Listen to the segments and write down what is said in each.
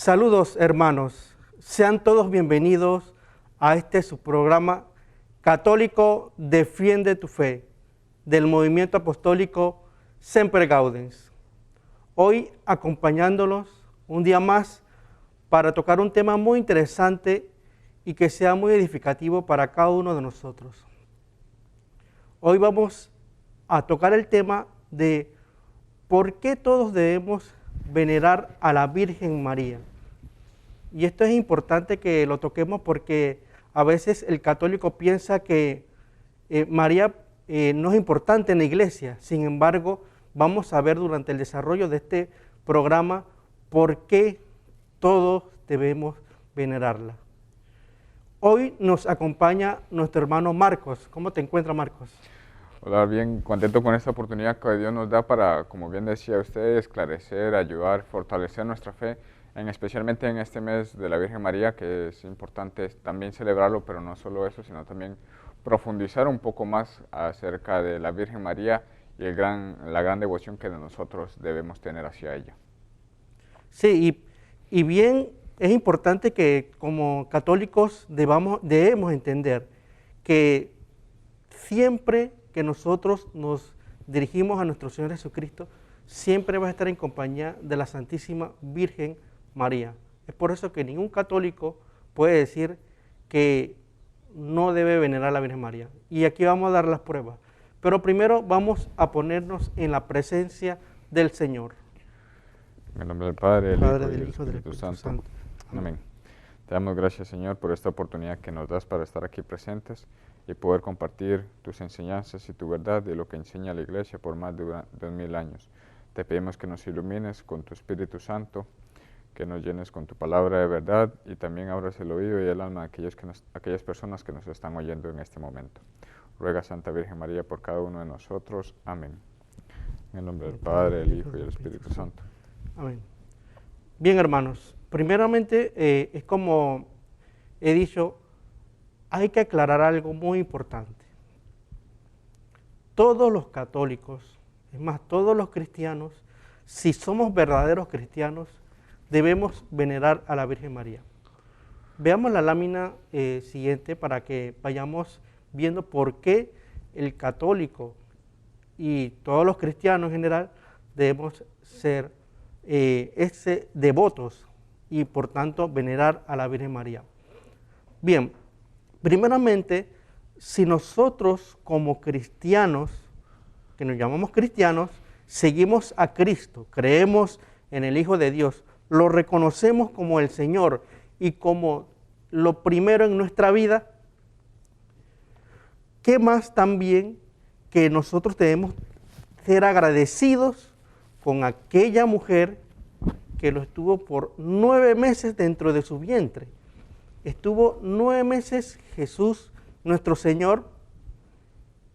Saludos, hermanos. Sean todos bienvenidos a su programa Católico Defiende tu Fe, del movimiento apostólico Semper Gaudens. Hoy acompañándolos un día más para tocar un tema muy interesante y que sea muy edificativo para cada uno de nosotros. Hoy vamos a tocar el tema de por qué todos debemos venerar a la Virgen María. Y esto es importante que lo toquemos porque a veces el católico piensa que María no es importante en la iglesia. Sin embargo, vamos a ver durante el desarrollo de este programa por qué todos debemos venerarla. Hoy nos acompaña nuestro hermano Marcos. ¿Cómo te encuentras, Marcos? Hola, bien contento con esta oportunidad que Dios nos da para, como bien decía usted, esclarecer, ayudar, fortalecer nuestra fe, especialmente en este mes de la Virgen María, que es importante también celebrarlo, pero no solo eso, sino también profundizar un poco más acerca de la Virgen María y la gran devoción que nosotros debemos tener hacia ella. Sí, y bien es importante que como católicos debemos entender que siempre que nosotros nos dirigimos a nuestro Señor Jesucristo, siempre va a estar en compañía de la Santísima Virgen María. Es por eso que ningún católico puede decir que no debe venerar a la Virgen María. Y aquí vamos a dar las pruebas. Pero primero vamos a ponernos en la presencia del Señor. En el nombre del Padre, del Hijo y del Espíritu Santo. Amén. Te damos gracias, Señor, por esta oportunidad que nos das para estar aquí presentes y poder compartir tus enseñanzas y tu verdad de lo que enseña la Iglesia por más de 2000 años. Te pedimos que nos ilumines con tu Espíritu Santo, que nos llenes con tu palabra de verdad y también abras el oído y el alma de aquellas personas que nos están oyendo en este momento. Ruega, Santa Virgen María, por cada uno de nosotros. Amén. En el nombre del Padre, del Hijo y del Espíritu Santo. Amén. Bien, hermanos, primeramente es como he dicho, hay que aclarar algo muy importante. Todos los católicos, es más, todos los cristianos, si somos verdaderos cristianos, debemos venerar a la Virgen María. Veamos la lámina siguiente para que vayamos viendo por qué el católico y todos los cristianos en general debemos ser devotos y por tanto venerar a la Virgen María. Bien, primeramente, si nosotros como cristianos, que nos llamamos cristianos, seguimos a Cristo, creemos en el Hijo de Dios, lo reconocemos como el Señor y como lo primero en nuestra vida, ¿qué más también que nosotros debemos ser agradecidos con aquella mujer que lo estuvo por 9 meses dentro de su vientre? Estuvo 9 meses Jesús, nuestro Señor,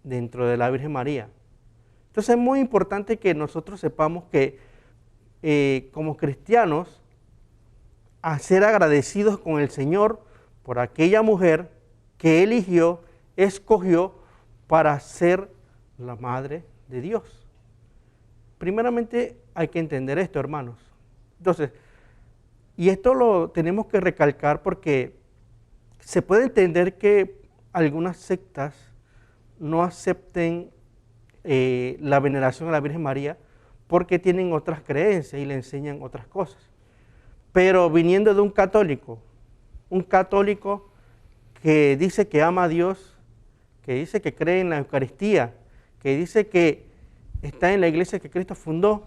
dentro de la Virgen María. Entonces es muy importante que nosotros sepamos que como cristianos, a ser agradecidos con el Señor por aquella mujer que eligió, escogió para ser la Madre de Dios. Primeramente hay que entender esto, hermanos. Entonces, y esto lo tenemos que recalcar porque se puede entender que algunas sectas no acepten la veneración a la Virgen María porque tienen otras creencias y le enseñan otras cosas. Pero viniendo de un católico que dice que ama a Dios, que dice que cree en la Eucaristía, que dice que está en la iglesia que Cristo fundó,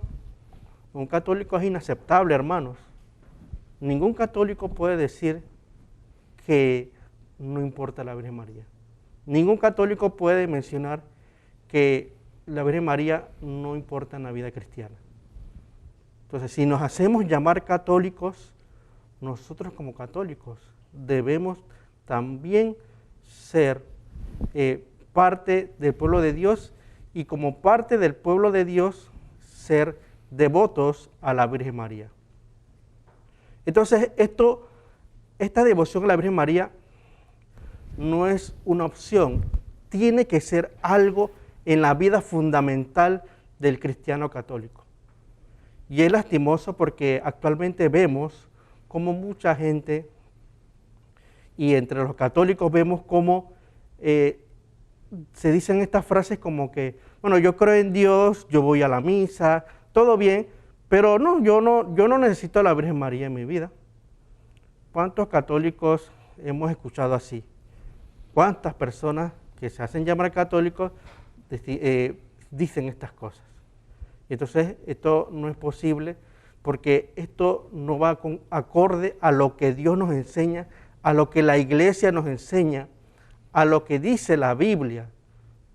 un católico es inaceptable, hermanos. Ningún católico puede decir que no importa la Virgen María. Ningún católico puede mencionar que la Virgen María no importa en la vida cristiana. Entonces, si nos hacemos llamar católicos, nosotros como católicos debemos también ser parte del pueblo de Dios y como parte del pueblo de Dios ser devotos a la Virgen María. Entonces, esta devoción a la Virgen María no es una opción, tiene que ser algo en la vida fundamental del cristiano católico. Y es lastimoso porque actualmente vemos como mucha gente, y entre los católicos vemos cómo se dicen estas frases como que, bueno, yo creo en Dios, yo voy a la misa, todo bien, pero no, yo no necesito a la Virgen María en mi vida. ¿Cuántos católicos hemos escuchado así? ¿Cuántas personas que se hacen llamar católicos dicen estas cosas? Entonces, esto no es posible porque esto no va acorde a lo que Dios nos enseña, a lo que la Iglesia nos enseña, a lo que dice la Biblia.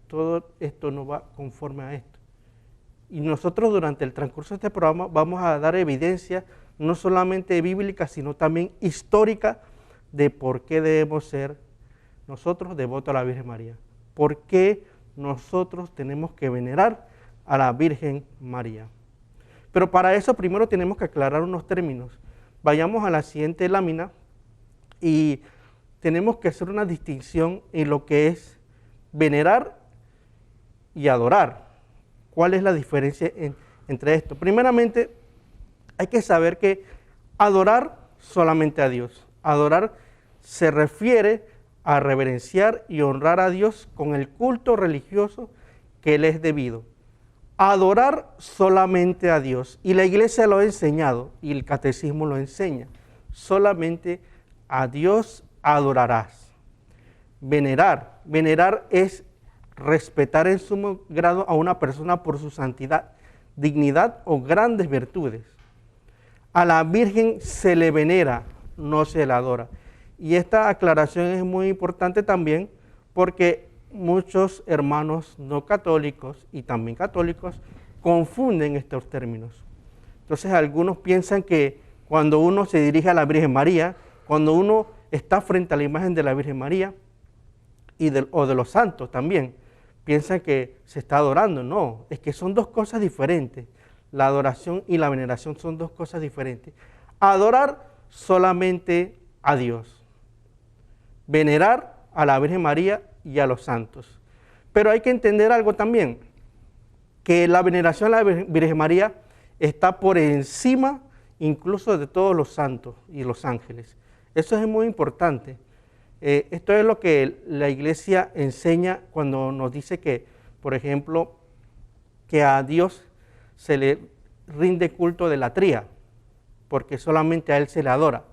Todo esto no va conforme a esto. Y nosotros durante el transcurso de este programa vamos a dar evidencia no solamente bíblica, sino también histórica de por qué debemos ser nosotros devotos a la Virgen María. ¿Por qué nosotros tenemos que venerar a la Virgen María? Pero para eso primero tenemos que aclarar unos términos. Vayamos a la siguiente lámina y tenemos que hacer una distinción en lo que es venerar y adorar. ¿Cuál es la diferencia entre esto? Primeramente, hay que saber que adorar solamente a Dios. Adorar se refiere a reverenciar y honrar a Dios con el culto religioso que le es debido. Adorar solamente a Dios. Y la Iglesia lo ha enseñado y el Catecismo lo enseña. Solamente a Dios adorarás. Venerar. Venerar es respetar en sumo grado a una persona por su santidad, dignidad o grandes virtudes. A la Virgen se le venera, no se la adora. Y esta aclaración es muy importante también porque muchos hermanos no católicos y también católicos confunden estos términos. Entonces algunos piensan que cuando uno se dirige a la Virgen María, cuando uno está frente a la imagen de la Virgen María o de los santos también, piensan que se está adorando. No, es que son dos cosas diferentes. La adoración y la veneración son dos cosas diferentes. Adorar solamente a Dios. Venerar a la Virgen María y a los santos. Pero hay que entender algo también, que la veneración a la Virgen María está por encima incluso de todos los santos y los ángeles. Eso es muy importante. Esto es lo que la Iglesia enseña cuando nos dice que, por ejemplo, que a Dios se le rinde culto de latría, porque solamente a Él se le adora.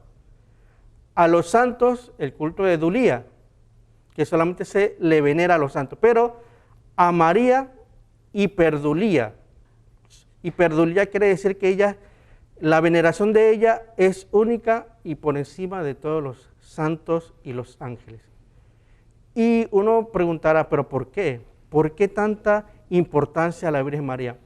A los santos el culto de dulía, que solamente se le venera a los santos, pero a María hiperdulía. Hiperdulía quiere decir que la veneración de ella es única y por encima de todos los santos y los ángeles. Y uno preguntará, ¿pero por qué? ¿Por qué tanta importancia a la Virgen María?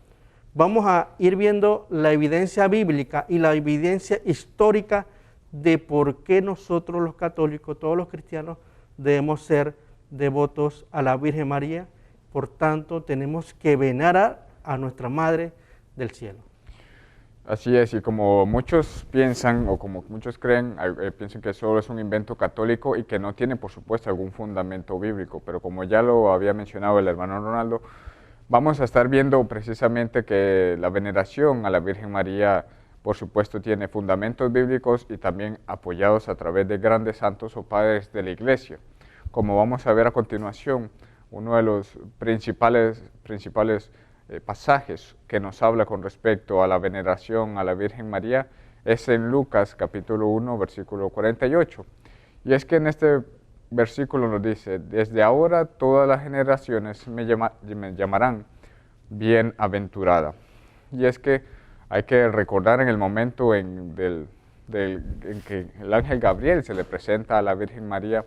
Vamos a ir viendo la evidencia bíblica y la evidencia histórica de por qué nosotros los católicos, todos los cristianos, debemos ser devotos a la Virgen María. Por tanto, tenemos que venerar a nuestra Madre del Cielo. Así es, y como muchos piensan, o como muchos creen, piensan que solo es un invento católico y que no tiene, por supuesto, algún fundamento bíblico, pero como ya lo había mencionado el hermano Ronaldo, vamos a estar viendo precisamente que la veneración a la Virgen María, por supuesto, tiene fundamentos bíblicos y también apoyados a través de grandes santos o padres de la Iglesia. Como vamos a ver a continuación, uno de los principales pasajes que nos habla con respecto a la veneración a la Virgen María es en Lucas capítulo 1, versículo 48. Y es que en este versículo nos dice, desde ahora todas las generaciones me llamarán bienaventurada. Y es que hay que recordar en el momento en que el ángel Gabriel se le presenta a la Virgen María,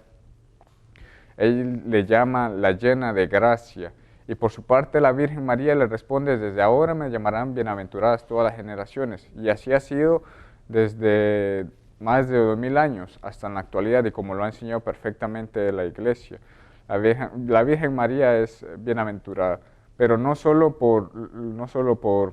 él le llama la llena de gracia. Y por su parte la Virgen María le responde, desde ahora me llamarán bienaventuradas todas las generaciones. Y así ha sido desde más de 2000 años hasta en la actualidad, y como lo ha enseñado perfectamente la Iglesia. La Virgen María es bienaventurada, pero no solo por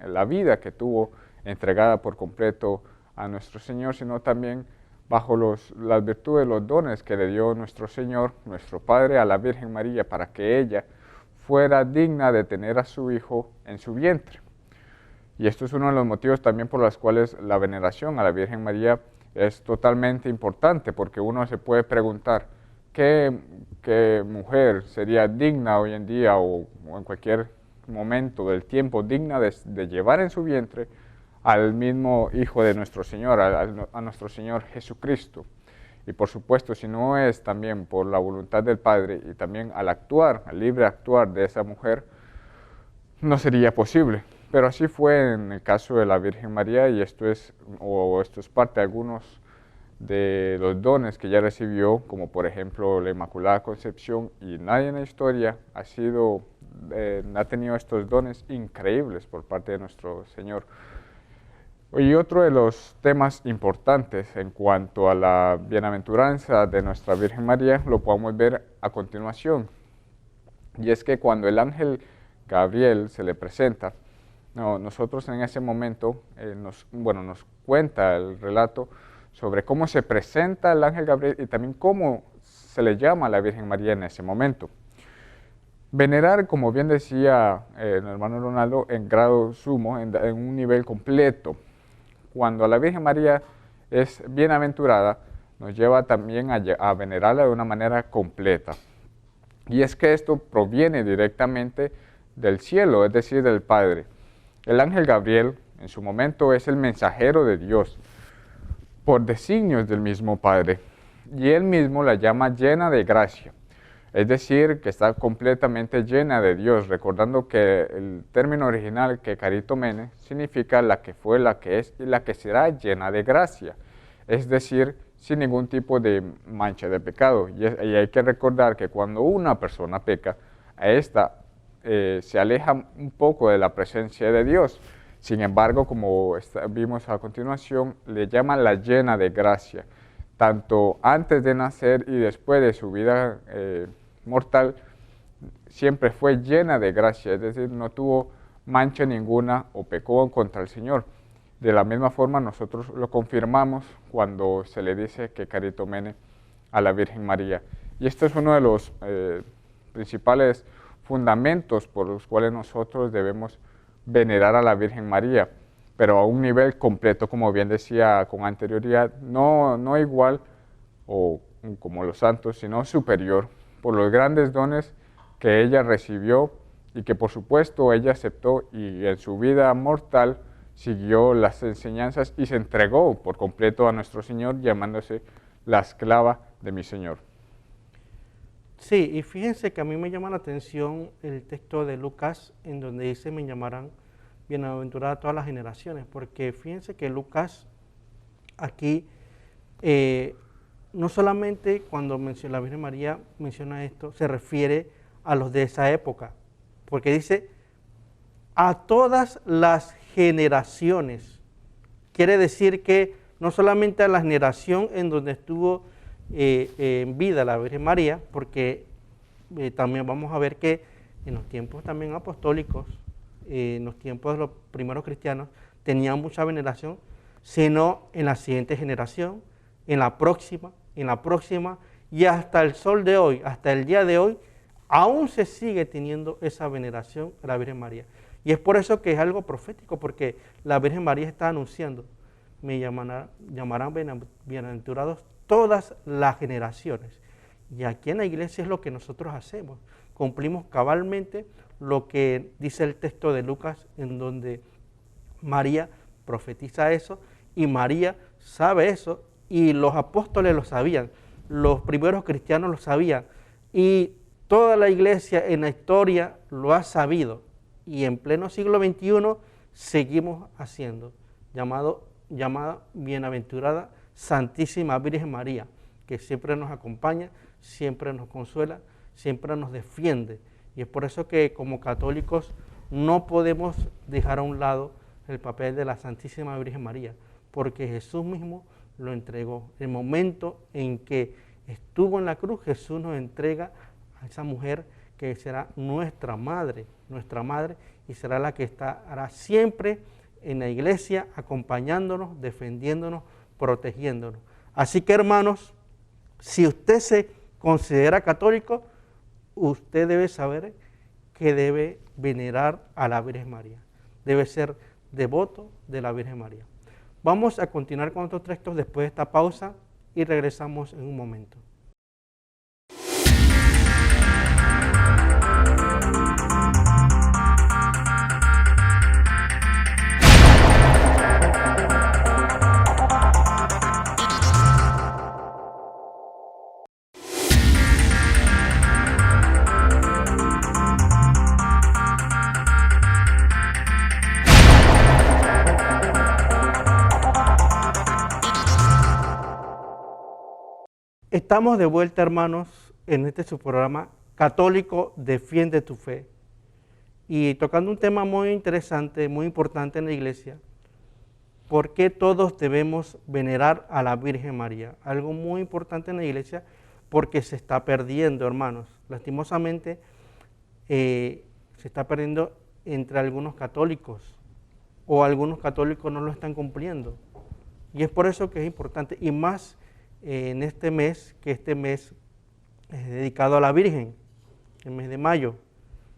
la vida que tuvo entregada por completo a nuestro Señor, sino también bajo las virtudes, los dones que le dio nuestro Señor, nuestro Padre, a la Virgen María, para que ella fuera digna de tener a su Hijo en su vientre. Y esto es uno de los motivos también por los cuales la veneración a la Virgen María es totalmente importante, porque uno se puede preguntar, ¿qué mujer sería digna hoy en día o en cualquier momento del tiempo digna de llevar en su vientre al mismo Hijo de nuestro Señor, a nuestro Señor Jesucristo? Y por supuesto, si no es también por la voluntad del Padre y también al libre actuar de esa mujer, no sería posible. Pero así fue en el caso de la Virgen María, y esto es parte de algunos de los dones que ella recibió, como por ejemplo la Inmaculada Concepción, y nadie en la historia ha tenido estos dones increíbles por parte de nuestro Señor. Y otro de los temas importantes en cuanto a la bienaventuranza de nuestra Virgen María lo podemos ver a continuación. Y es que cuando el ángel Gabriel se le presenta, nosotros en ese momento nos cuenta el relato sobre cómo se presenta el ángel Gabriel y también cómo se le llama a la Virgen María en ese momento. Venerar, como bien decía el hermano Ronaldo, en grado sumo, en un nivel completo. Cuando la Virgen María es bienaventurada, nos lleva también a venerarla de una manera completa. Y es que esto proviene directamente del cielo, es decir, del Padre. El ángel Gabriel, en su momento, es el mensajero de Dios, por designios del mismo Padre. Y él mismo la llama llena de gracia. Es decir, que está completamente llena de Dios, recordando que el término original que caritomene significa la que fue, la que es y la que será llena de gracia. Es decir, sin ningún tipo de mancha de pecado. Y hay que recordar que cuando una persona peca, a esta se aleja un poco de la presencia de Dios. Sin embargo, como vimos a continuación, le llaman la llena de gracia. Tanto antes de nacer y después de su vida mortal, siempre fue llena de gracia, es decir, no tuvo mancha ninguna o pecó contra el Señor. De la misma forma, nosotros lo confirmamos cuando se le dice que caritomene a la Virgen María. Y esto es uno de los principales fundamentos por los cuales nosotros debemos venerar a la Virgen María, pero a un nivel completo, como bien decía con anterioridad, no igual o como los santos, sino superior, por los grandes dones que ella recibió y que por supuesto ella aceptó, y en su vida mortal siguió las enseñanzas y se entregó por completo a nuestro Señor, llamándose la esclava de mi Señor. Sí, y fíjense que a mí me llama la atención el texto de Lucas, en donde dice: me llamarán bienaventurada todas las generaciones, porque fíjense que Lucas aquí no solamente cuando menciona la Virgen María menciona esto, se refiere a los de esa época, porque dice a todas las generaciones. Quiere decir que no solamente a la generación en donde estuvo en vida la Virgen María, porque también vamos a ver que en los tiempos también apostólicos, en los tiempos de los primeros cristianos, tenían mucha veneración, sino en la siguiente generación, en la próxima, y hasta el sol de hoy, hasta el día de hoy, aún se sigue teniendo esa veneración a la Virgen María. Y es por eso que es algo profético, porque la Virgen María está anunciando: me llamarán bienaventurados todas las generaciones. Y aquí en la iglesia es lo que nosotros hacemos, cumplimos cabalmente lo que dice el texto de Lucas, en donde María profetiza eso, y María sabe eso, y los apóstoles lo sabían, los primeros cristianos lo sabían, y toda la iglesia en la historia lo ha sabido, y en pleno siglo XXI seguimos haciendo, llamada bienaventurada Santísima Virgen María, que siempre nos acompaña, siempre nos consuela, siempre nos defiende. Y es por eso que como católicos no podemos dejar a un lado el papel de la Santísima Virgen María, porque Jesús mismo lo entregó. El momento en que estuvo en la cruz, Jesús nos entrega a esa mujer que será nuestra madre, y será la que estará siempre en la iglesia, acompañándonos, defendiéndonos, protegiéndonos. Así que, hermanos, si usted se considera católico, usted debe saber que debe venerar a la Virgen María. Debe ser devoto de la Virgen María. Vamos a continuar con otros textos después de esta pausa y regresamos en un momento. Estamos de vuelta, hermanos, en este su programa Católico Defiende tu Fe, y tocando un tema muy interesante, muy importante en la iglesia: ¿por qué todos debemos venerar a la Virgen María? Algo muy importante en la iglesia, porque se está perdiendo, hermanos. Lastimosamente, se está perdiendo entre algunos católicos, o algunos católicos no lo están cumpliendo. Y es por eso que es importante, y más en este mes, que este mes es dedicado a la Virgen, el mes de mayo.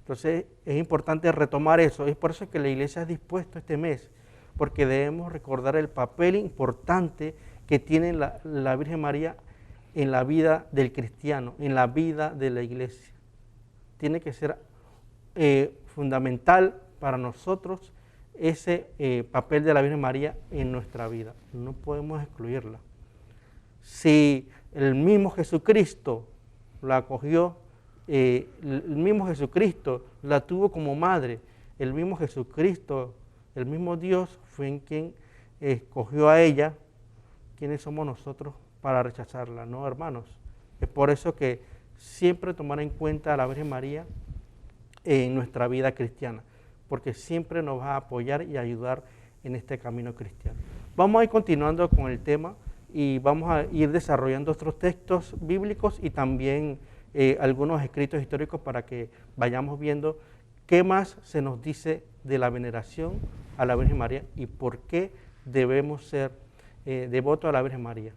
Entonces es importante retomar eso. Es por eso que la iglesia ha dispuesto este mes, porque debemos recordar el papel importante que tiene la Virgen María en la vida del cristiano, en la vida de la iglesia. Tiene que ser fundamental para nosotros ese papel de la Virgen María en nuestra vida. No podemos excluirla. Si el mismo Jesucristo la acogió, el mismo Jesucristo la tuvo como madre, el mismo Jesucristo, el mismo Dios fue en quien escogió a ella, ¿quiénes somos nosotros para rechazarla? No, hermanos. Es por eso que siempre tomar en cuenta a la Virgen María en nuestra vida cristiana, porque siempre nos va a apoyar y ayudar en este camino cristiano. Vamos a ir continuando con el tema y vamos a ir desarrollando otros textos bíblicos y también algunos escritos históricos para que vayamos viendo qué más se nos dice de la veneración a la Virgen María y por qué debemos ser devotos a la Virgen María.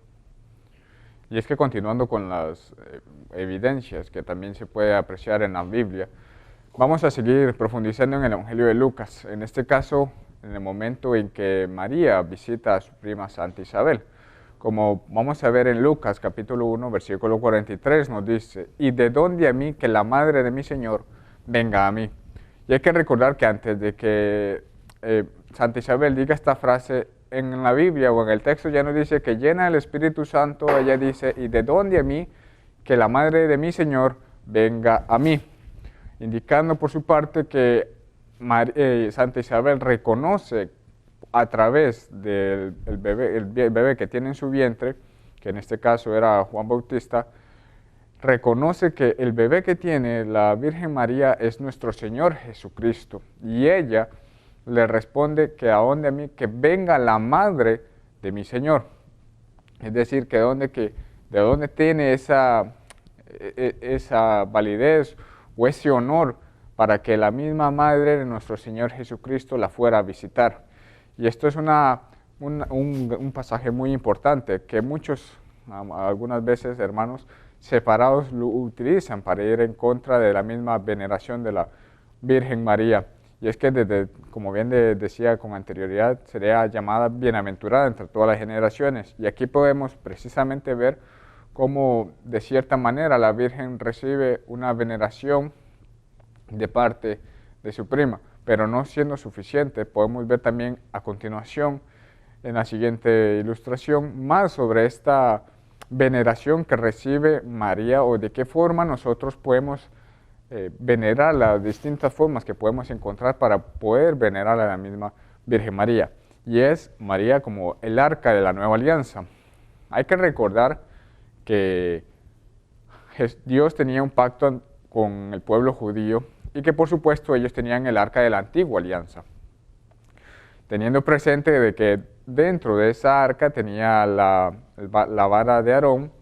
Y es que continuando con las evidencias que también se puede apreciar en la Biblia, vamos a seguir profundizando en el Evangelio de Lucas, en este caso en el momento en que María visita a su prima Santa Isabel. Como vamos a ver en Lucas capítulo 1, versículo 43, nos dice: «¿Y de dónde a mí que la madre de mi Señor venga a mí?». Y hay que recordar que antes de que Santa Isabel diga esta frase en la Biblia o en el texto, ya nos dice que llena del Espíritu Santo, ella dice: «¿Y de dónde a mí que la madre de mi Señor venga a mí?», indicando por su parte que Santa Isabel reconoce a través del bebé que tiene en su vientre, que en este caso era Juan Bautista, reconoce que el bebé que tiene la Virgen María es nuestro Señor Jesucristo. Y ella le responde que a dónde a mí, que venga la madre de mi Señor. Es decir, que de dónde tiene esa validez o ese honor para que la misma madre de nuestro Señor Jesucristo la fuera a visitar. Y esto es un pasaje muy importante que muchos, algunas veces, hermanos separados, lo utilizan para ir en contra de la misma veneración de la Virgen María. Y es que, como bien decía con anterioridad, sería llamada bienaventurada entre todas las generaciones. Y aquí podemos precisamente ver cómo, de cierta manera, la Virgen recibe una veneración de parte de su prima. Pero no siendo suficiente, podemos ver también a continuación, en la siguiente ilustración, más sobre esta veneración que recibe María o de qué forma nosotros podemos venerar, las distintas formas que podemos encontrar para poder venerar a la misma Virgen María. Y es María como el arca de la nueva alianza. Hay que recordar que Dios tenía un pacto con el pueblo judío y que por supuesto ellos tenían el arca de la antigua alianza, teniendo presente de que dentro de esa arca tenía la vara de Aarón,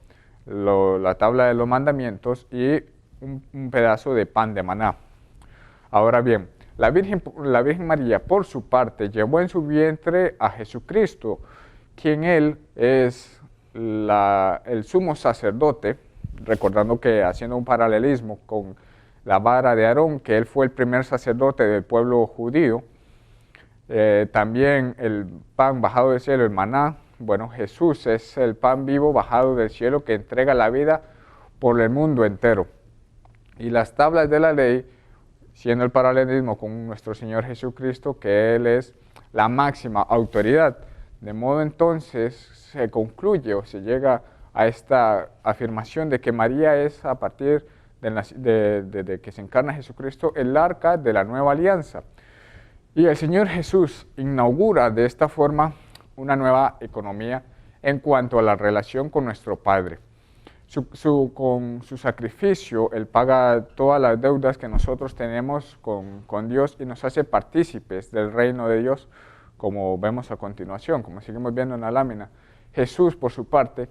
la tabla de los mandamientos y un pedazo de pan de maná. Ahora bien, la Virgen María por su parte llevó en su vientre a Jesucristo, quien Él es el sumo sacerdote, recordando que haciendo un paralelismo con la vara de Aarón, que él fue el primer sacerdote del pueblo judío, También el pan bajado del cielo, el maná. Bueno, Jesús es el pan vivo bajado del cielo que entrega la vida por el mundo entero. Y las tablas de la ley, siendo el paralelismo con nuestro Señor Jesucristo, que Él es la máxima autoridad. De modo entonces se concluye o se llega a esta afirmación de que María es, a partir de que se encarna Jesucristo, el arca de la nueva alianza. Y el Señor Jesús inaugura de esta forma una nueva economía en cuanto a la relación con nuestro Padre. Con su sacrificio, Él paga todas las deudas que nosotros tenemos con Dios y nos hace partícipes del reino de Dios, como vemos a continuación, como seguimos viendo en la lámina. Jesús, por su parte,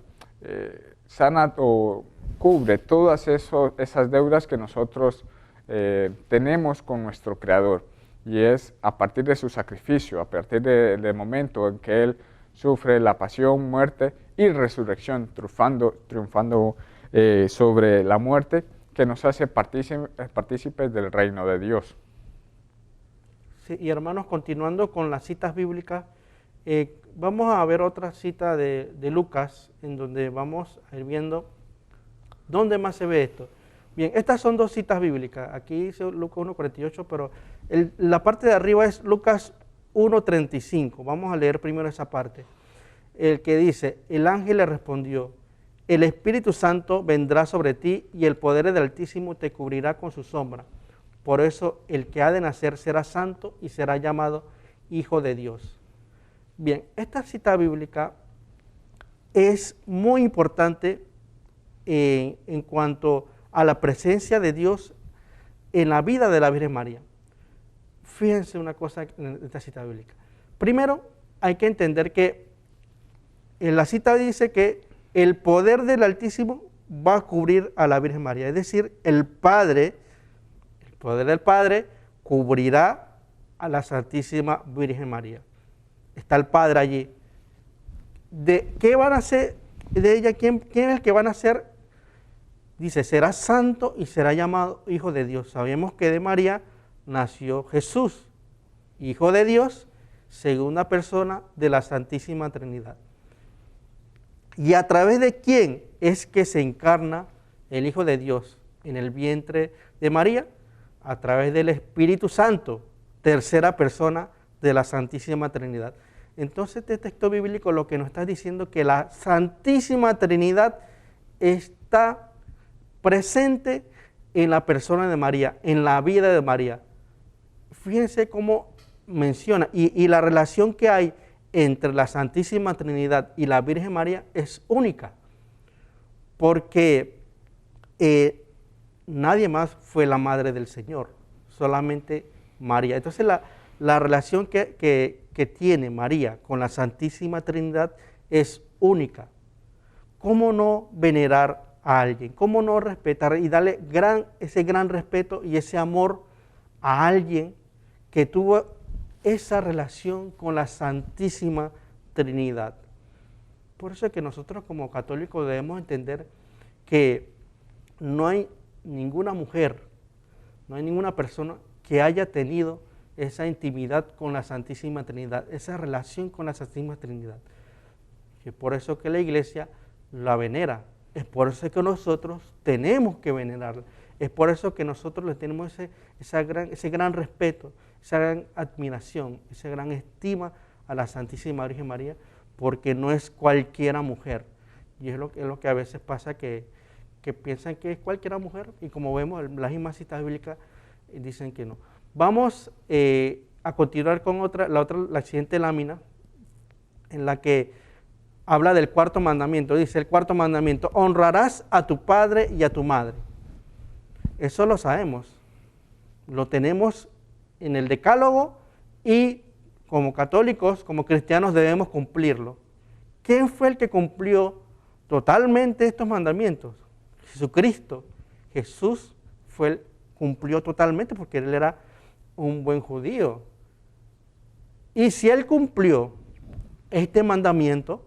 sana o cubre todas esas deudas que nosotros tenemos con nuestro Creador. Y es a partir de su sacrificio, a partir del momento en que Él sufre la pasión, muerte y resurrección, triunfando sobre la muerte, que nos hace partícipes del reino de Dios. Sí, y hermanos, continuando con las citas bíblicas, vamos a ver otra cita de Lucas, en donde vamos a ir viendo dónde más se ve esto. Bien, estas son dos citas bíblicas. Aquí dice Lucas 1:48, pero la parte de arriba es Lucas 1:35. Vamos a leer primero esa parte. El que dice, el ángel le respondió, el Espíritu Santo vendrá sobre ti y el poder del Altísimo te cubrirá con su sombra. Por eso el que ha de nacer será santo y será llamado Hijo de Dios. Bien, esta cita bíblica es muy importante en cuanto a la presencia de Dios en la vida de la Virgen María. Fíjense una cosa en esta cita bíblica. Primero, hay que entender que en la cita dice que el poder del Altísimo va a cubrir a la Virgen María. Es decir, el poder del Padre cubrirá a la Santísima Virgen María. Está el Padre allí. ¿De qué van a hacer de ella? ¿Quién es el que van a ser? Dice, será santo y será llamado Hijo de Dios. Sabemos que de María nació Jesús, Hijo de Dios, segunda persona de la Santísima Trinidad. ¿Y a través de quién es que se encarna el Hijo de Dios en el vientre de María? A través del Espíritu Santo, tercera persona de la Santísima Trinidad. Entonces este texto bíblico lo que nos está diciendo es que la Santísima Trinidad está presente en la persona de María, en la vida de María. Fíjense cómo menciona, y la relación que hay entre la Santísima Trinidad y la Virgen María es única, porque nadie más fue la madre del Señor, solamente María. Entonces la relación que tiene María con la Santísima Trinidad es única. ¿Cómo no venerar a alguien? ¿Cómo no respetar y darle ese gran respeto y ese amor a alguien que tuvo esa relación con la Santísima Trinidad? Por eso es que nosotros como católicos debemos entender que no hay ninguna mujer, no hay ninguna persona que haya tenido esa intimidad con la Santísima Trinidad, esa relación con la Santísima Trinidad. Es por eso que la Iglesia la venera, es por eso que nosotros tenemos que venerarla, es por eso que nosotros le tenemos ese gran respeto, esa gran admiración, esa gran estima a la Santísima Virgen María, porque no es cualquiera mujer. Y es lo que a veces pasa, que piensan que es cualquiera mujer, y como vemos en las mismas citas bíblicas dicen que no. Vamos a continuar con la siguiente lámina, en la que habla del cuarto mandamiento. Dice el cuarto mandamiento, honrarás a tu padre y a tu madre. Eso lo sabemos, lo tenemos en el decálogo y como católicos, como cristianos debemos cumplirlo. ¿Quién fue el que cumplió totalmente estos mandamientos? Jesucristo. Jesús cumplió totalmente porque él era un buen judío. Y si él cumplió este mandamiento,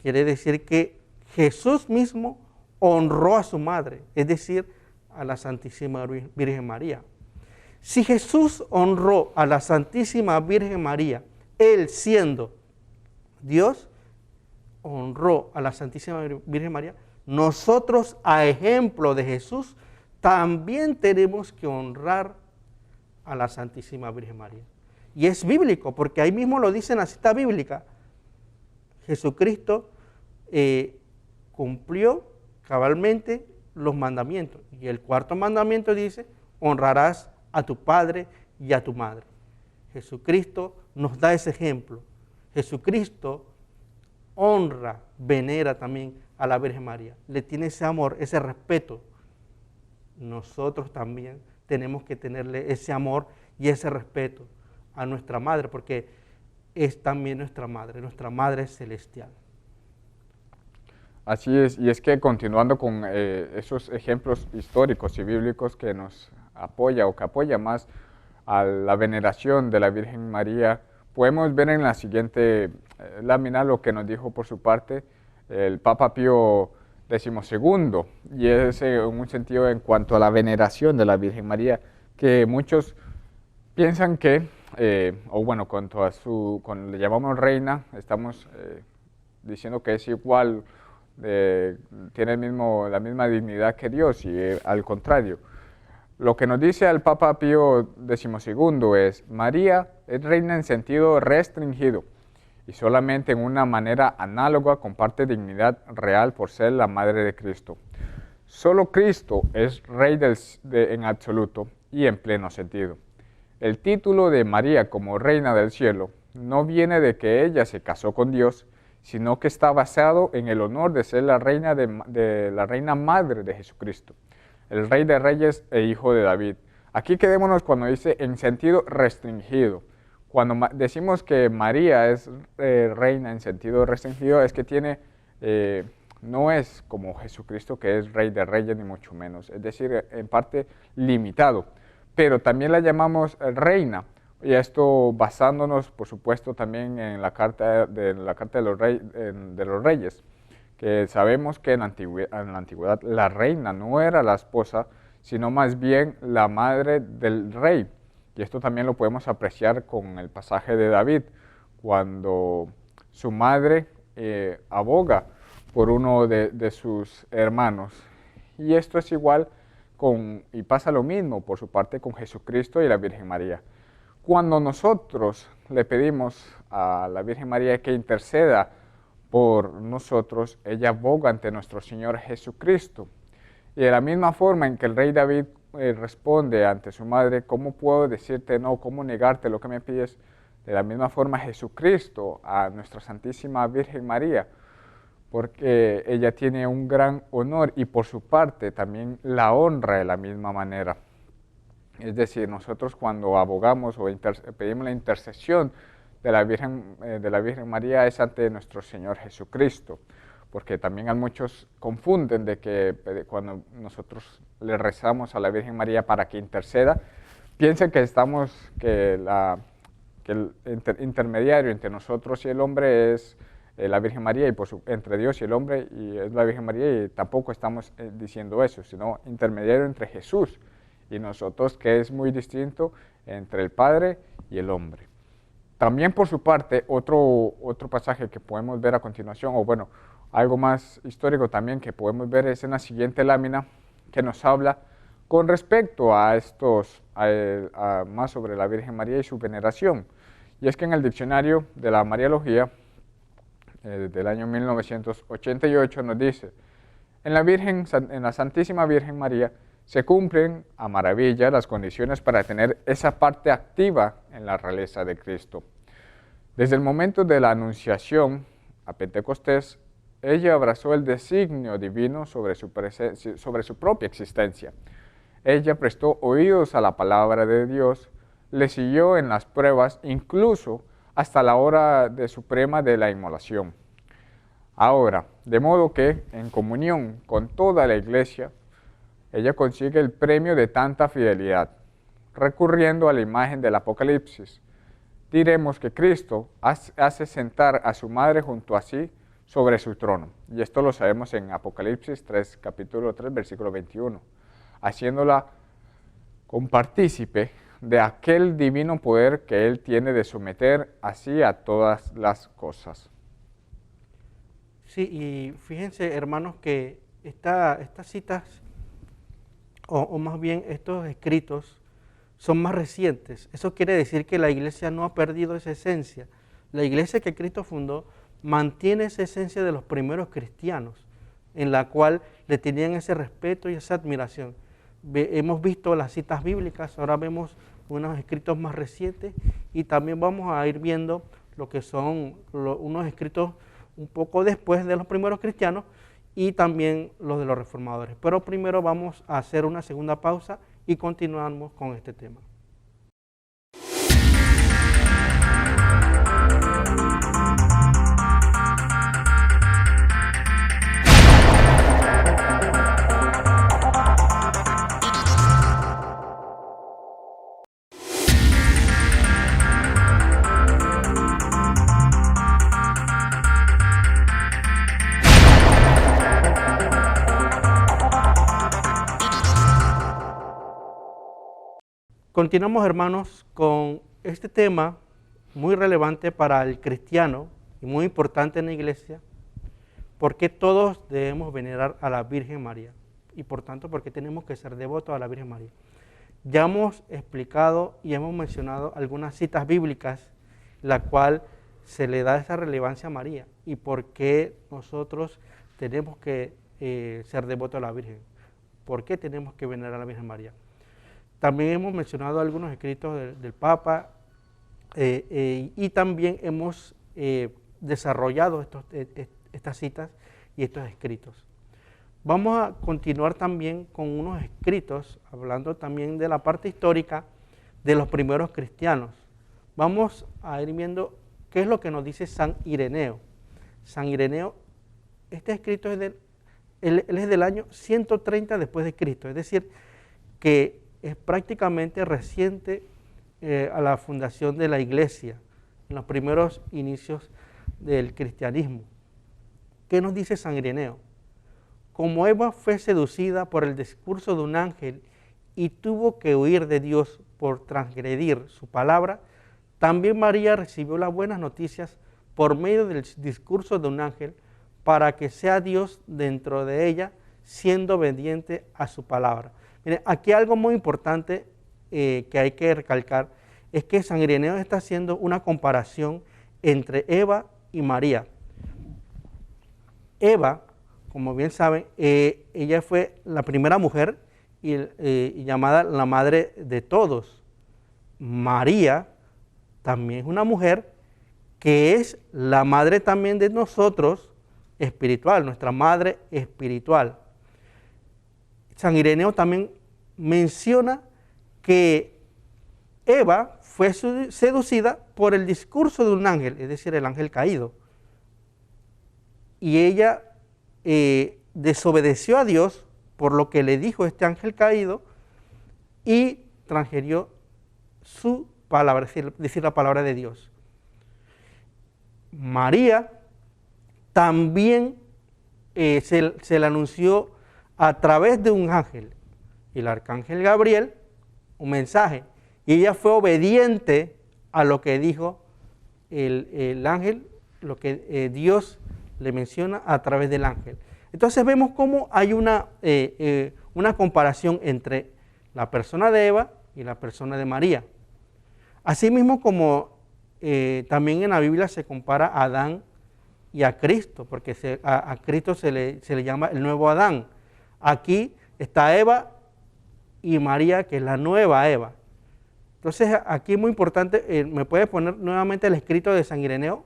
quiere decir que Jesús mismo honró a su madre, es decir, a la Santísima Virgen María. Si Jesús honró a la Santísima Virgen María, Él siendo Dios, honró a la Santísima Virgen María, nosotros, a ejemplo de Jesús, también tenemos que honrar a la Santísima Virgen María. Y es bíblico, porque ahí mismo lo dice en la cita bíblica. Jesucristo cumplió cabalmente los mandamientos. Y el cuarto mandamiento dice, honrarás a tu padre y a tu madre. Jesucristo nos da ese ejemplo. Jesucristo honra, venera también a la Virgen María. Le tiene ese amor, ese respeto. Nosotros también tenemos que tenerle ese amor y ese respeto a nuestra madre, porque es también nuestra madre celestial. Así es, y es que continuando con esos ejemplos históricos y bíblicos que nos apoya o que apoya más a la veneración de la Virgen María, podemos ver en la siguiente lámina lo que nos dijo por su parte el Papa Pío XII, y es en un sentido en cuanto a la veneración de la Virgen María, que muchos piensan que, cuando le llamamos reina, estamos diciendo que es igual, tiene la misma dignidad que Dios, y al contrario. Lo que nos dice el Papa Pío XII es: María es reina en sentido restringido y solamente en una manera análoga comparte dignidad real por ser la madre de Cristo. Solo Cristo es rey en absoluto y en pleno sentido. El título de María como reina del cielo no viene de que ella se casó con Dios, sino que está basado en el honor de ser la reina la reina madre de Jesucristo, el Rey de Reyes e Hijo de David. Aquí quedémonos cuando dice en sentido restringido. Cuando decimos que María es reina en sentido restringido, es que no es como Jesucristo, que es Rey de Reyes, ni mucho menos. Es decir, en parte limitado. Pero también la llamamos reina. Y esto basándonos, por supuesto, también en la carta de los Reyes, que sabemos que en la antigüedad la reina no era la esposa, sino más bien la madre del rey. Y esto también lo podemos apreciar con el pasaje de David, cuando su madre aboga por uno de sus hermanos. Y esto es igual y pasa lo mismo por su parte con Jesucristo y la Virgen María. Cuando nosotros le pedimos a la Virgen María que interceda por nosotros, ella aboga ante nuestro Señor Jesucristo. Y de la misma forma en que el rey David responde ante su madre: ¿cómo puedo decirte no? ¿Cómo negarte lo que me pides? De la misma forma Jesucristo a nuestra Santísima Virgen María, porque ella tiene un gran honor y por su parte también la honra de la misma manera. Es decir, nosotros cuando abogamos o pedimos la intercesión de la Virgen María es ante nuestro Señor Jesucristo, porque también muchos confunden de que cuando nosotros le rezamos a la Virgen María para que interceda, piensan que el intermediario entre nosotros y el hombre es la Virgen María, y entre Dios y el hombre y es la Virgen María, y tampoco estamos diciendo eso, sino intermediario entre Jesús y nosotros, que es muy distinto entre el Padre y el hombre. También por su parte, otro pasaje que podemos ver a continuación, algo más histórico también que podemos ver es en la siguiente lámina, que nos habla con respecto a más sobre la Virgen María y su veneración. Y es que en el diccionario de la Mariología del año 1988 nos dice: en la Santísima Virgen María se cumplen a maravilla las condiciones para tener esa parte activa en la realeza de Cristo. Desde el momento de la Anunciación a Pentecostés, ella abrazó el designio divino sobre su propia existencia. Ella prestó oídos a la palabra de Dios, le siguió en las pruebas, incluso hasta la hora suprema de la inmolación. Ahora, de modo que, en comunión con toda la Iglesia, ella consigue el premio de tanta fidelidad. Recurriendo a la imagen del Apocalipsis, diremos que Cristo hace sentar a su madre junto a sí sobre su trono. Y esto lo sabemos en Apocalipsis 3, capítulo 3, versículo 21. Haciéndola compartícipe de aquel divino poder que Él tiene de someter así a todas las cosas. Sí, y fíjense, hermanos, que estas citas, o más bien estos escritos, son más recientes. Eso quiere decir que la iglesia no ha perdido esa esencia. La iglesia que Cristo fundó mantiene esa esencia de los primeros cristianos, en la cual le tenían ese respeto y esa admiración. Hemos visto las citas bíblicas, ahora vemos unos escritos más recientes y también vamos a ir viendo lo que son unos escritos un poco después de los primeros cristianos y también los de los reformadores. Pero primero vamos a hacer una segunda pausa y continuamos con este tema. Continuamos, hermanos, con este tema muy relevante para el cristiano y muy importante en la iglesia, porque todos debemos venerar a la Virgen María y por tanto porque tenemos que ser devotos a la Virgen María. Ya hemos explicado y hemos mencionado algunas citas bíblicas, la cual se le da esa relevancia a María y por qué nosotros tenemos que ser devotos a la Virgen, por qué tenemos que venerar a la Virgen María. También hemos mencionado algunos escritos del Papa y también hemos desarrollado estas citas y estos escritos. Vamos a continuar también con unos escritos, hablando también de la parte histórica de los primeros cristianos. Vamos a ir viendo qué es lo que nos dice San Ireneo. San Ireneo, este escrito él es del año 130 después de Cristo, es decir, que es prácticamente reciente a la fundación de la iglesia, en los primeros inicios del cristianismo. ¿Qué nos dice San Ireneo? Como Eva fue seducida por el discurso de un ángel y tuvo que huir de Dios por transgredir su palabra, también María recibió las buenas noticias por medio del discurso de un ángel para que sea Dios dentro de ella, siendo obediente a su palabra. Miren, aquí algo muy importante que hay que recalcar es que San Ireneo está haciendo una comparación entre Eva y María. Eva, como bien saben, ella fue la primera mujer y llamada la madre de todos. María también es una mujer que es la madre también de nosotros espiritual, nuestra madre espiritual. San Ireneo también menciona que Eva fue seducida por el discurso de un ángel, es decir, el ángel caído. Y ella desobedeció a Dios por lo que le dijo este ángel caído y transgredió su palabra, es decir, la palabra de Dios. María también se le anunció a través de un ángel, el arcángel Gabriel, un mensaje, y ella fue obediente a lo que dijo el ángel, lo que Dios le menciona a través del ángel. Entonces vemos cómo hay una comparación entre la persona de Eva y la persona de María. Asimismo como también en la Biblia se compara a Adán y a Cristo, porque a Cristo se le llama el nuevo Adán. Aquí está Eva y María, que es la nueva Eva. Entonces aquí es muy importante, me puede poner nuevamente el escrito de San Ireneo,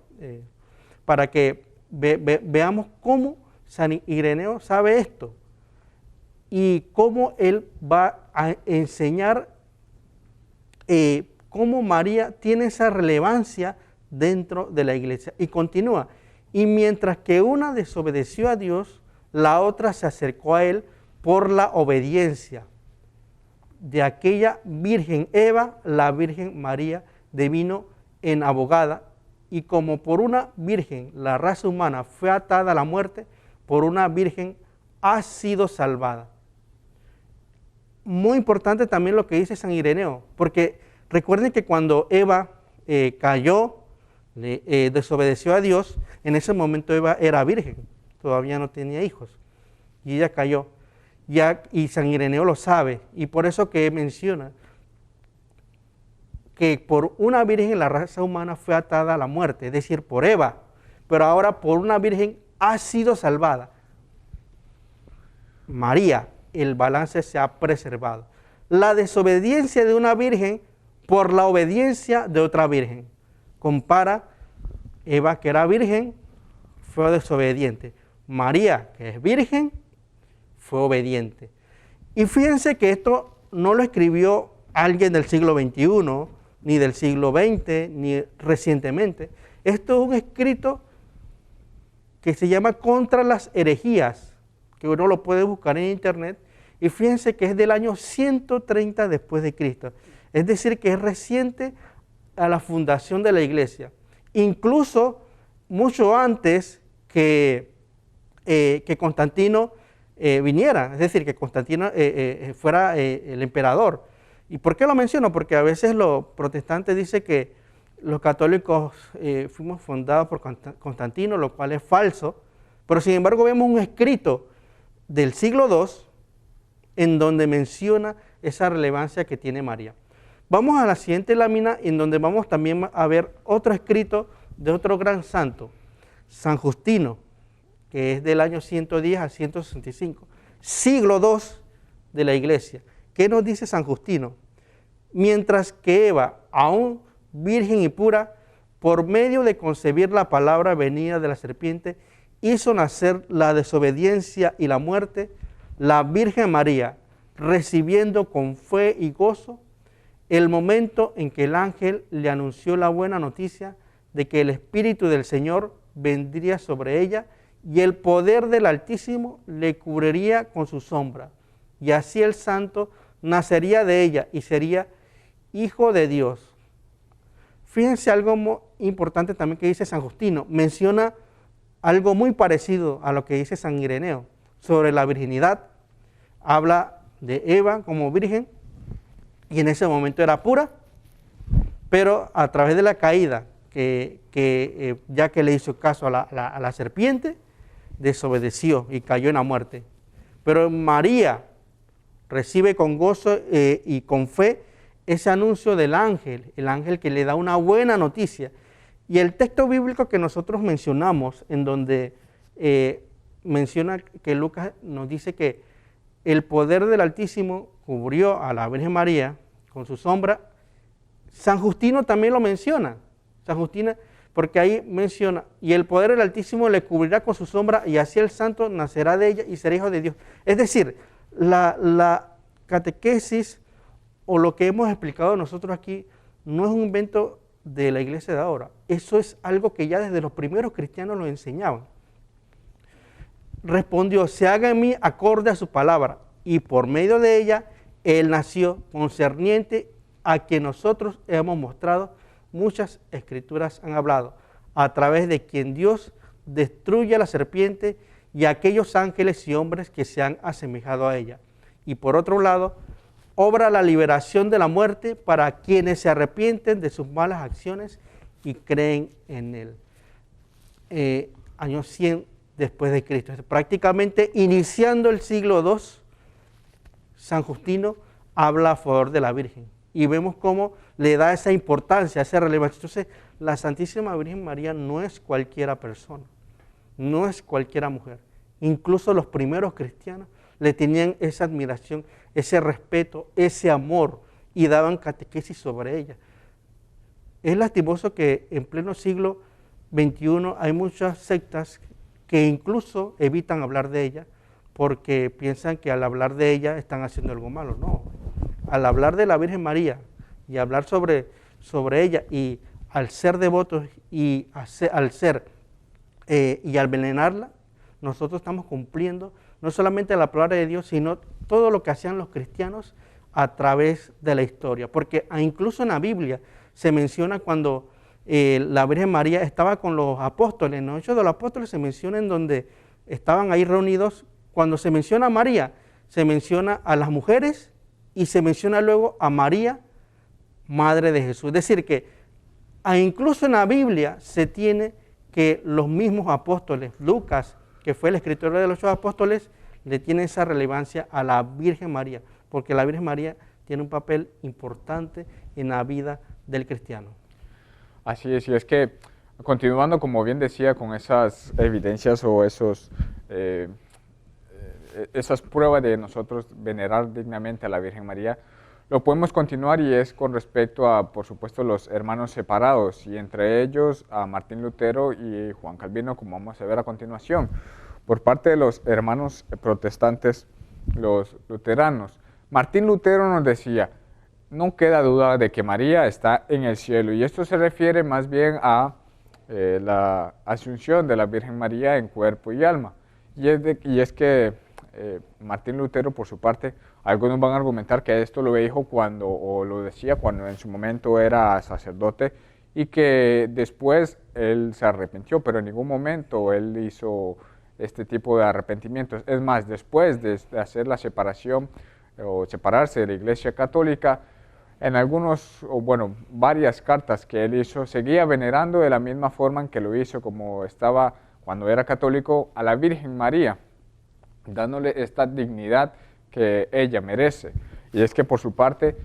para que veamos cómo San Ireneo sabe esto y cómo él va a enseñar cómo María tiene esa relevancia dentro de la iglesia. Y continúa, y mientras que una desobedeció a Dios, la otra se acercó a él por la obediencia. De aquella virgen Eva, la Virgen María devino en abogada, y como por una virgen la raza humana fue atada a la muerte, por una virgen ha sido salvada. Muy importante también lo que dice San Ireneo, porque Recuerden que cuando Eva cayó, desobedeció a Dios, en ese momento Eva era virgen, todavía no tenía hijos, y ella cayó. Y San Ireneo lo sabe, y por eso que menciona que por una virgen la raza humana fue atada a la muerte, es decir, por Eva, pero ahora por una virgen ha sido salvada. María, el balance se ha preservado. La desobediencia de una virgen por la obediencia de otra virgen. Compara Eva, que era virgen, fue desobediente. María, que es virgen, fue obediente. Y fíjense que esto no lo escribió alguien del siglo XXI, ni del siglo XX, ni recientemente. Esto es un escrito que se llama Contra las herejías, que uno lo puede buscar en internet, y fíjense que es del año 130 después de Cristo. Es decir, que es reciente a la fundación de la iglesia. Incluso mucho antes que Constantino viniera, es decir, que Constantino fuera el emperador. ¿Y por qué lo menciono? Porque a veces los protestantes dicen que los católicos fuimos fundados por Constantino, lo cual es falso, pero sin embargo vemos un escrito del siglo II en donde menciona esa relevancia que tiene María. Vamos a la siguiente lámina, en donde vamos también a ver otro escrito de otro gran santo, San Justino, que es del año 110 al 165, siglo II de la iglesia. ¿Qué nos dice San Justino? Mientras que Eva, aún virgen y pura, por medio de concebir la palabra venida de la serpiente, hizo nacer la desobediencia y la muerte, la Virgen María, recibiendo con fe y gozo el momento en que el ángel le anunció la buena noticia de que el Espíritu del Señor vendría sobre ella y el poder del Altísimo le cubriría con su sombra. Y así el santo nacería de ella y sería hijo de Dios. Fíjense algo muy importante también que dice San Justino. Menciona algo muy parecido a lo que dice San Ireneo sobre la virginidad. Habla de Eva como virgen y en ese momento era pura, pero a través de la caída, ya que le hizo caso a la serpiente, desobedeció y cayó en la muerte. Pero María recibe con gozo y con fe ese anuncio del ángel, el ángel que le da una buena noticia. Y el texto bíblico que nosotros mencionamos, en donde menciona que Lucas nos dice que el poder del Altísimo cubrió a la Virgen María con su sombra, San Justino también lo menciona. San Justino, porque ahí menciona, y el poder del Altísimo le cubrirá con su sombra, y así el santo nacerá de ella y será hijo de Dios. Es decir, la catequesis, o lo que hemos explicado nosotros aquí, no es un invento de la iglesia de ahora. Eso es algo que ya desde los primeros cristianos lo enseñaban. Respondió, se haga en mí acorde a su palabra, y por medio de ella, él nació concerniente a que nosotros hemos mostrado. Muchas escrituras han hablado, a través de quien Dios destruye a la serpiente y a aquellos ángeles y hombres que se han asemejado a ella. Y por otro lado, obra la liberación de la muerte para quienes se arrepienten de sus malas acciones y creen en él. Año 100 después de Cristo. Prácticamente iniciando el siglo II, San Justino habla a favor de la Virgen. Y vemos cómo le da esa importancia, esa relevancia. Entonces, la Santísima Virgen María no es cualquiera persona, no es cualquiera mujer. Incluso los primeros cristianos le tenían esa admiración, ese respeto, ese amor, y daban catequesis sobre ella. Es lastimoso que en pleno siglo XXI hay muchas sectas que incluso evitan hablar de ella porque piensan que al hablar de ella están haciendo algo malo. No, al hablar de la Virgen María y hablar sobre ella, y al ser devotos y al venerarla, nosotros estamos cumpliendo no solamente la palabra de Dios, sino todo lo que hacían los cristianos a través de la historia. Porque incluso en la Biblia se menciona cuando la Virgen María estaba con los apóstoles. En los Hechos de los Apóstoles se menciona en donde estaban ahí reunidos. Cuando se menciona a María, se menciona a las mujeres y se menciona luego a María, Madre de Jesús. Es decir, que incluso en la Biblia se tiene que los mismos apóstoles, Lucas, que fue el escritor de los apóstoles, le tiene esa relevancia a la Virgen María, porque la Virgen María tiene un papel importante en la vida del cristiano. Así es, y es que continuando, como bien decía, con esas evidencias o esas pruebas de nosotros venerar dignamente a la Virgen María, lo podemos continuar y es con respecto a, por supuesto, los hermanos separados, y entre ellos a Martín Lutero y Juan Calvino, como vamos a ver a continuación. Por parte de los hermanos protestantes, los luteranos, Martín Lutero nos decía: no queda duda de que María está en el cielo, y esto se refiere más bien a la asunción de la Virgen María en cuerpo y alma. Y es que Martín Lutero, por su parte, algunos van a argumentar que esto lo dijo o lo decía cuando en su momento era sacerdote, y que después él se arrepintió, pero en ningún momento él hizo este tipo de arrepentimientos. Es más, después de hacer la separación o separarse de la Iglesia Católica, en varias cartas que él hizo, seguía venerando de la misma forma en que lo hizo como estaba cuando era católico a la Virgen María, dándole esta dignidad que ella merece. Y es que por su parte,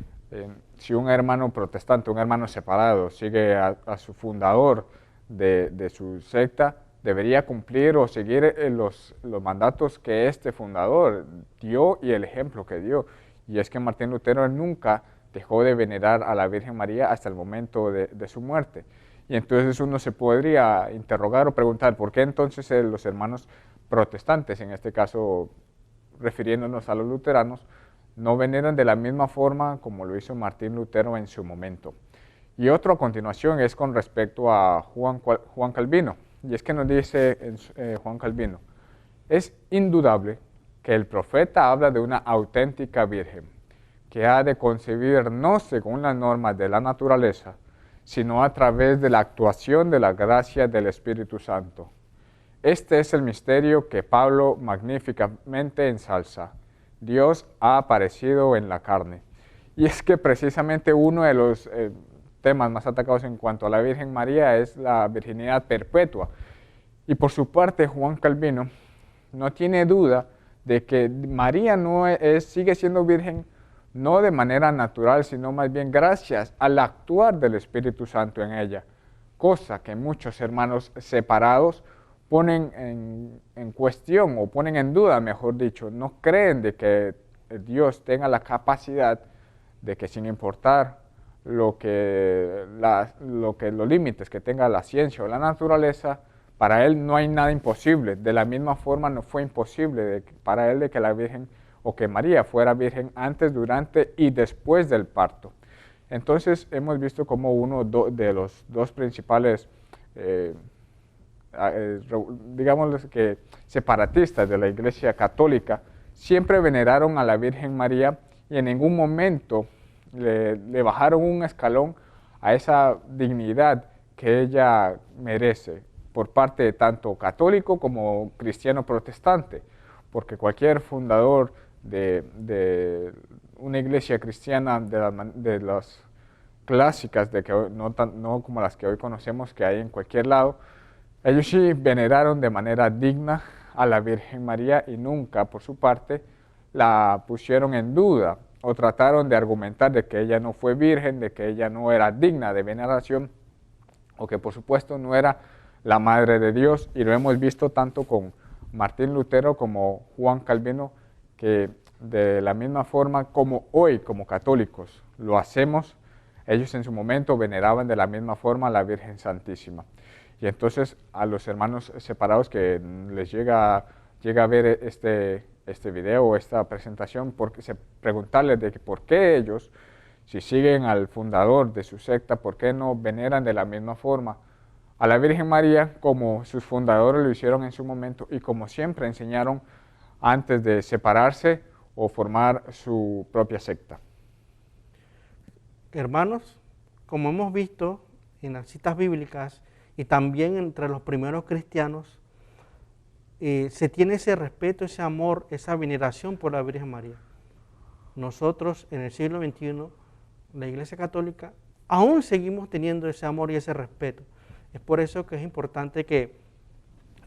si un hermano protestante, un hermano separado, sigue a su fundador de su secta, debería cumplir o seguir los mandatos que este fundador dio y el ejemplo que dio. Y es que Martín Lutero nunca dejó de venerar a la Virgen María hasta el momento de su muerte. Y entonces uno se podría interrogar o preguntar, ¿por qué entonces los hermanos protestantes, en este caso refiriéndonos a los luteranos, no veneran de la misma forma como lo hizo Martín Lutero en su momento? Y otro a continuación es con respecto a Juan Calvino. Y es que nos dice Juan Calvino: es indudable que el profeta habla de una auténtica virgen, que ha de concebir no según las normas de la naturaleza, sino a través de la actuación de la gracia del Espíritu Santo. Este es el misterio que Pablo magníficamente ensalza: Dios ha aparecido en la carne. Y es que precisamente uno de los temas más atacados en cuanto a la Virgen María es la virginidad perpetua. Y por su parte, Juan Calvino no tiene duda de que María sigue siendo virgen no de manera natural, sino más bien gracias al actuar del Espíritu Santo en ella, cosa que muchos hermanos separados ponen en cuestión o ponen en duda, mejor dicho. No creen de que Dios tenga la capacidad de que, sin importar los límites que tenga la ciencia o la naturaleza, para él no hay nada imposible. De la misma forma no fue imposible para él de que la Virgen o que María fuera virgen antes, durante y después del parto. Entonces hemos visto como uno de los dos principales, digamos que separatistas de la Iglesia Católica, siempre veneraron a la Virgen María y en ningún momento le bajaron un escalón a esa dignidad que ella merece por parte de tanto católico como cristiano protestante, porque cualquier fundador de una iglesia cristiana de las clásicas, no como las que hoy conocemos que hay en cualquier lado, ellos sí veneraron de manera digna a la Virgen María y nunca por su parte la pusieron en duda o trataron de argumentar de que ella no fue virgen, de que ella no era digna de veneración o que por supuesto no era la Madre de Dios. Y lo hemos visto tanto con Martín Lutero como Juan Calvino, que de la misma forma como hoy como católicos lo hacemos, ellos en su momento veneraban de la misma forma a la Virgen Santísima. Y entonces a los hermanos separados que les llega a ver este video o esta presentación, preguntarles de que por qué ellos, si siguen al fundador de su secta, por qué no veneran de la misma forma a la Virgen María como sus fundadores lo hicieron en su momento y como siempre enseñaron antes de separarse o formar su propia secta. Hermanos, como hemos visto en las citas bíblicas y también entre los primeros cristianos, se tiene ese respeto, ese amor, esa veneración por la Virgen María. Nosotros en el siglo XXI la Iglesia Católica, aún seguimos teniendo ese amor y ese respeto. Es por eso que es importante que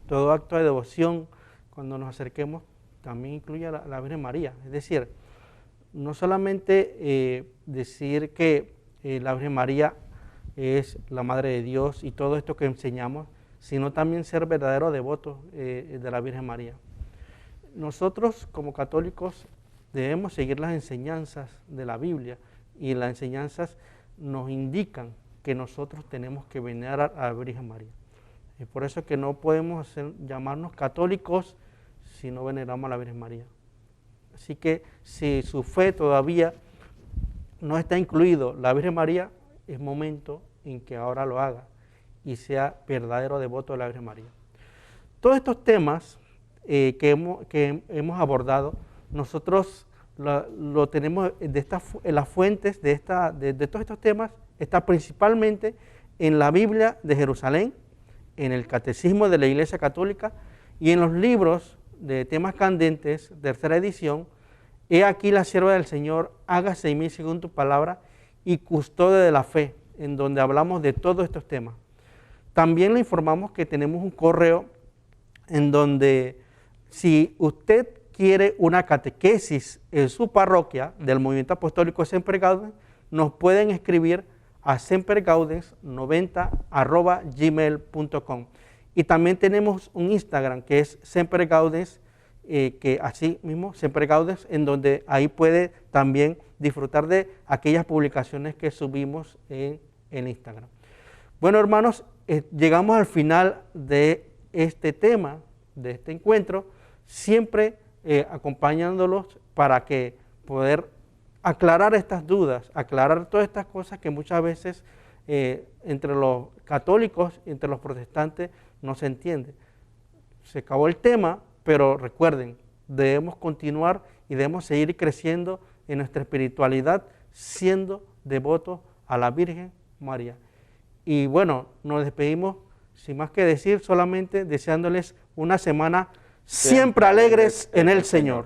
todo acto de devoción, cuando nos acerquemos, también incluya a la Virgen María. Es decir, no solamente decir que la Virgen María es la Madre de Dios y todo esto que enseñamos, sino también ser verdaderos devotos de la Virgen María. Nosotros como católicos debemos seguir las enseñanzas de la Biblia, y las enseñanzas nos indican que nosotros tenemos que venerar a la Virgen María. Es por eso que no podemos llamarnos católicos si no veneramos a la Virgen María. Así que si su fe todavía no está incluido la Virgen María, es momento en que ahora lo haga y sea verdadero devoto de la Virgen María. Todos estos temas que hemos abordado, nosotros lo tenemos en las fuentes de todos estos temas, está principalmente en la Biblia de Jerusalén, en el Catecismo de la Iglesia Católica y en los libros de temas candentes, tercera edición, He aquí la sierva del Señor, hágase en mí según tu palabra, y custodia de la fe, en donde hablamos de todos estos temas. También le informamos que tenemos un correo en donde si usted quiere una catequesis en su parroquia del Movimiento Apostólico Semper Gaudens, nos pueden escribir a sempergaudens90@gmail.com. Y también tenemos un Instagram que es Semper Gaudens, que así mismo, Semper Gaudens, en donde ahí puede también disfrutar de aquellas publicaciones que subimos en Instagram. Bueno, hermanos, llegamos al final de este tema, de este encuentro, siempre acompañándolos para que poder aclarar estas dudas, aclarar todas estas cosas que muchas veces entre los católicos, entre los protestantes, no se entiende. Se acabó el tema, pero recuerden, debemos continuar y debemos seguir creciendo en nuestra espiritualidad, siendo devotos a la Virgen María. Y bueno, nos despedimos sin más que decir, solamente deseándoles una semana siempre alegres en el Señor.